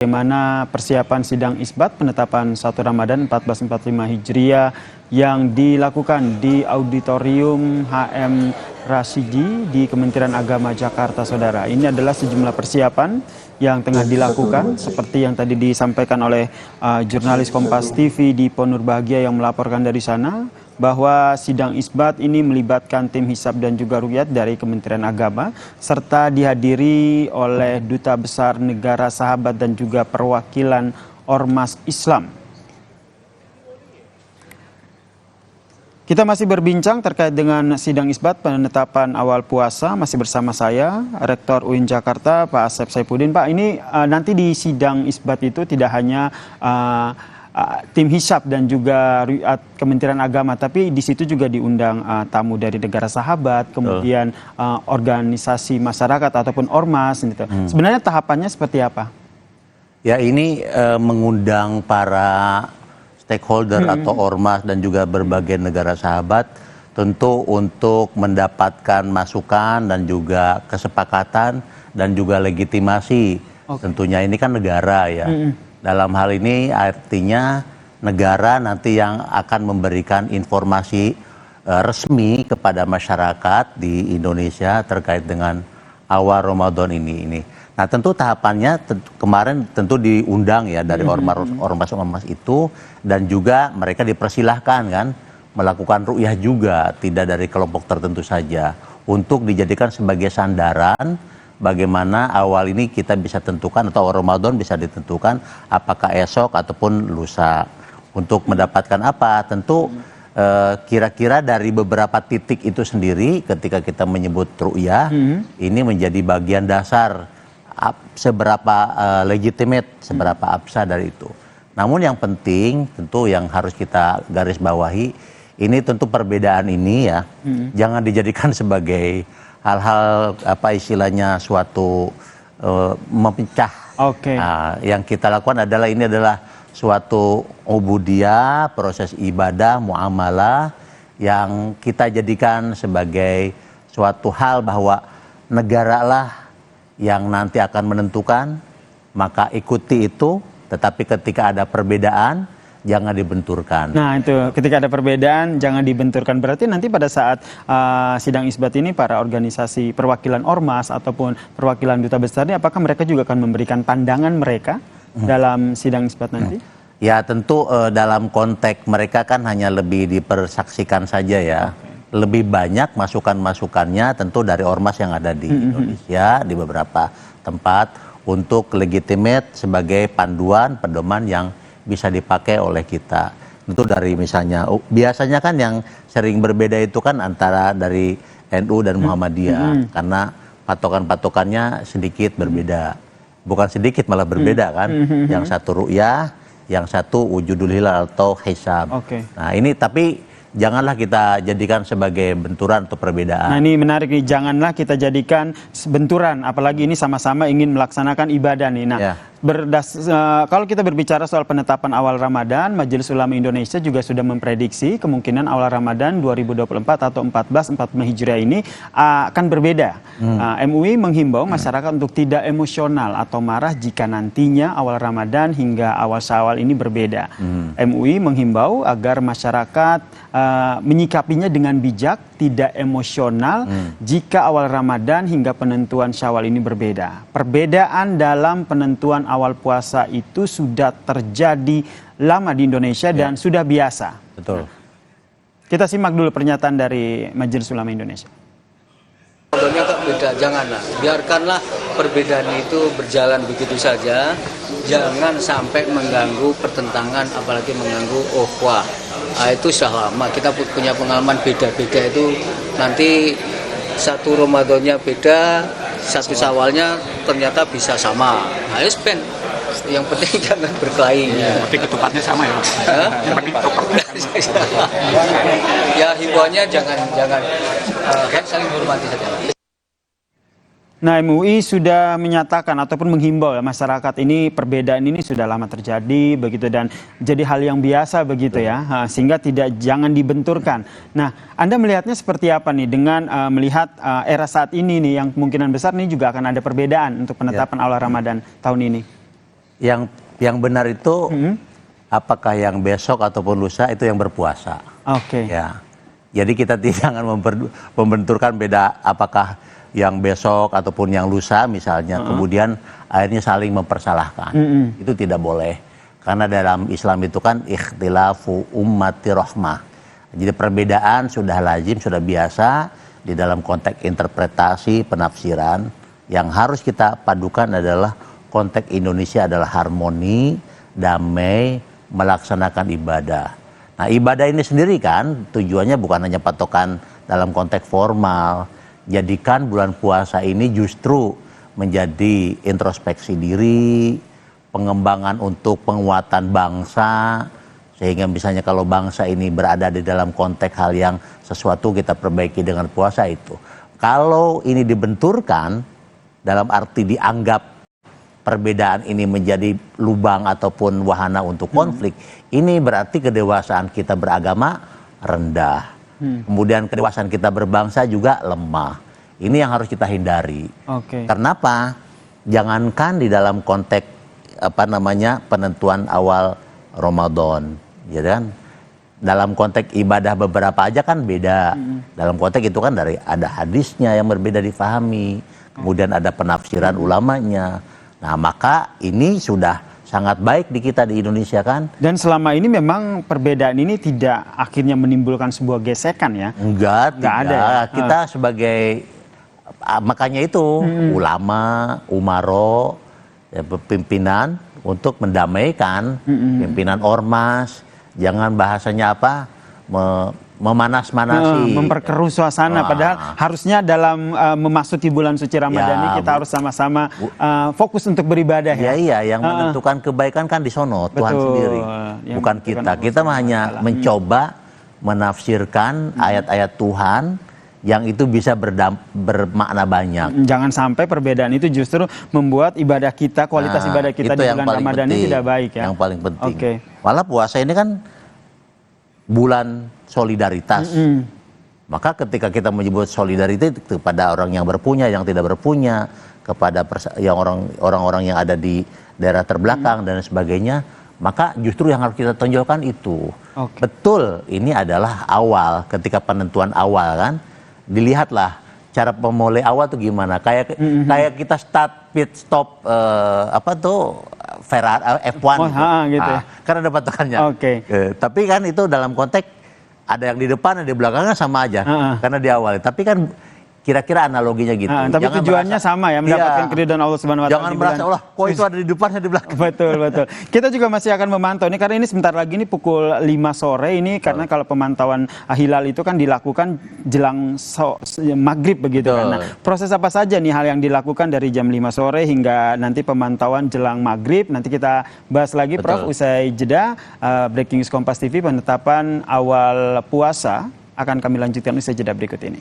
Bagaimana persiapan sidang isbat penetapan 1 Ramadan 1445 Hijriah yang dilakukan di Auditorium HM Rashidi di Kementerian Agama Jakarta, Saudara. Ini adalah sejumlah persiapan yang tengah dilakukan seperti yang tadi disampaikan oleh jurnalis Kompas TV di Ponur Bahagia yang melaporkan dari sana, bahwa sidang isbat ini melibatkan tim hisab dan juga ruqyat dari Kementerian Agama serta dihadiri oleh Duta Besar Negara Sahabat dan juga perwakilan Ormas Islam. Kita masih berbincang terkait dengan sidang isbat penetapan awal puasa, masih bersama saya Rektor UIN Jakarta Pak Asep Saifuddin. Pak, ini nanti di sidang isbat itu tidak hanya tim hisab dan juga Kementerian Agama, tapi di situ juga diundang tamu dari negara sahabat, kemudian organisasi masyarakat ataupun ormas gitu. Sebenarnya tahapannya seperti apa? Ya, ini mengundang para stakeholder atau ormas dan juga berbagai negara sahabat tentu untuk mendapatkan masukan dan juga kesepakatan dan juga legitimasi. Tentunya ini kan negara ya. Dalam hal ini artinya negara nanti yang akan memberikan informasi resmi kepada masyarakat di Indonesia terkait dengan awal Ramadan ini. Nah, tentu tahapannya kemarin tentu diundang ya dari ormas-ormas itu, dan juga mereka dipersilahkan kan melakukan ruqyah juga, tidak dari kelompok tertentu saja, untuk dijadikan sebagai sandaran bagaimana awal ini kita bisa tentukan atau Ramadan bisa ditentukan apakah esok ataupun lusa. Untuk mendapatkan apa? Tentu kira-kira dari beberapa titik itu sendiri ketika kita menyebut ruqyah, ini menjadi bagian dasar seberapa legitimate, seberapa absah dari itu. Namun yang penting tentu yang harus kita garis bawahi, ini tentu perbedaan ini ya jangan dijadikan sebagai hal-hal apa istilahnya suatu mempecah. Nah, yang kita lakukan adalah ini adalah suatu ubudiyah, proses ibadah, muamalah yang kita jadikan sebagai suatu hal bahwa negaralah yang nanti akan menentukan, maka ikuti itu, tetapi ketika ada perbedaan jangan dibenturkan. Nah, itu ketika ada perbedaan jangan dibenturkan. Berarti nanti pada saat sidang isbat ini para organisasi perwakilan ormas ataupun perwakilan duta besar ini, apakah mereka juga akan memberikan pandangan mereka dalam sidang isbat nanti? Ya, tentu dalam konteks mereka kan hanya lebih dipersaksikan saja ya. Lebih banyak masukan-masukannya tentu dari ormas yang ada di Indonesia di beberapa tempat untuk legitimate sebagai panduan pedoman yang bisa dipakai oleh kita. Itu dari misalnya biasanya kan yang sering berbeda itu kan antara dari NU dan Muhammadiyah karena patokan-patokannya sedikit berbeda. Bukan sedikit, malah berbeda kan. Yang satu ruqyah, yang satu wujudul hilal atau hisab. Nah, ini tapi janganlah kita jadikan sebagai benturan atau perbedaan. Nah, ini menarik nih, janganlah kita jadikan benturan, apalagi ini sama-sama ingin melaksanakan ibadah nih. Nah, kalau kita berbicara soal penetapan awal Ramadan, Majelis Ulama Indonesia juga sudah memprediksi kemungkinan awal Ramadan 2024 atau 1445 Hijriah ini akan berbeda. MUI menghimbau masyarakat untuk tidak emosional atau marah jika nantinya awal Ramadan hingga awal Syawal ini berbeda. MUI menghimbau agar masyarakat menyikapinya dengan bijak, tidak emosional jika awal Ramadan hingga penentuan Syawal ini berbeda. Perbedaan dalam penentuan awal puasa itu sudah terjadi lama di Indonesia dan sudah biasa. Betul. Kita simak dulu pernyataan dari Majelis Ulama Indonesia. Contohnya kok beda, janganlah, biarkanlah perbedaan itu berjalan begitu saja, jangan sampai mengganggu pertentangan, apalagi mengganggu ukhuwah. Itu sudah lama, kita punya pengalaman beda-beda itu, nanti satu Ramadannya beda, satu Syawalnya ternyata bisa sama. Ayo spend, yang penting jangan berkelahi. Yang penting ketupatnya sama ya. Yang penting ketupatnya sama. Ya, himbauannya jangan saling hormati saja. Nah, MUI sudah menyatakan ataupun menghimbau ya masyarakat ini, perbedaan ini sudah lama terjadi begitu dan jadi hal yang biasa begitu ya, sehingga jangan dibenturkan. Nah, Anda melihatnya seperti apa nih dengan melihat era saat ini nih yang kemungkinan besar nih juga akan ada perbedaan untuk penetapan awal Ramadan tahun ini? Yang benar itu apakah yang besok ataupun lusa itu yang berpuasa. Oke. Ya. Jadi kita jangan membenturkan beda apakah yang besok ataupun yang lusa misalnya, kemudian akhirnya saling mempersalahkan. Itu tidak boleh. Karena dalam Islam itu kan ikhtilafu ummati rahmah. Jadi perbedaan sudah lazim, sudah biasa di dalam konteks interpretasi, penafsiran. Yang harus kita padukan adalah konteks Indonesia adalah harmoni, damai, melaksanakan ibadah. Nah, ibadah ini sendiri kan tujuannya bukan hanya patokan dalam konteks formal. Jadikan bulan puasa ini justru menjadi introspeksi diri, pengembangan untuk penguatan bangsa, sehingga misalnya kalau bangsa ini berada di dalam konteks hal yang sesuatu kita perbaiki dengan puasa itu. Kalau ini dibenturkan dalam arti dianggap perbedaan ini menjadi lubang ataupun wahana untuk konflik, ini berarti kedewasaan kita beragama rendah. Kemudian kedewasaan kita berbangsa juga lemah. Ini yang harus kita hindari. Kenapa? Jangankan di dalam konteks penentuan awal Ramadan, ya kan? Dalam konteks ibadah beberapa aja kan beda. Dalam konteks itu kan ada hadisnya yang berbeda difahami, kemudian ada penafsiran ulamanya. Nah, maka ini sudah sangat baik di kita di Indonesia kan. Dan selama ini memang perbedaan ini tidak akhirnya menimbulkan sebuah gesekan ya? Enggak ada. Ya? Kita sebagai, makanya itu ulama, umaro, ya, pimpinan untuk mendamaikan, pimpinan ormas, jangan bahasanya memanas-manasi, memperkeruh suasana. Padahal harusnya dalam memasuki bulan suci Ramadan ini kita harus sama-sama fokus untuk beribadah ya. Iya, yang menentukan kebaikan kan di sono Tuhan sendiri, bukan kita. Kita hanya mencoba menafsirkan ayat-ayat Tuhan yang itu bisa bermakna banyak. Jangan sampai perbedaan itu justru membuat ibadah kita, kualitas ibadah kita di bulan Ramadan ini tidak baik ya. Yang paling penting. Malah puasa ini kan bulan solidaritas. Maka ketika kita menyebut solidaritas kepada orang yang berpunya, yang tidak berpunya, kepada orang-orang yang ada di daerah terbelakang dan sebagainya, maka justru yang harus kita tonjolkan itu. Betul, ini adalah awal, ketika penentuan awal kan, dilihatlah cara pemulai awal tuh gimana. Kayak kita start pit stop Ferrari F1 gitu. Karena ada patokannya. Tapi kan itu dalam konteks ada yang di depan, ada di belakangnya sama aja. Karena di awal. Tapi kan kira-kira analoginya gitu. Tapi jangan tujuannya sama ya, mendapatkan keridhaan Allah Subhanahu wa taala. Jangan merasa Allah, kok itu ada di depan, ada di belakang. Betul. Kita juga masih akan memantau ini karena ini sebentar lagi ini pukul 5 sore ini karena kalau pemantauan hilal itu kan dilakukan jelang maghrib begitu kan. Nah, proses apa saja nih hal yang dilakukan dari jam 5 sore hingga nanti pemantauan jelang maghrib. Nanti kita bahas lagi Prof usai jeda. Breaking News Kompas TV penetapan awal puasa akan kami lanjutkan usai jeda berikut ini.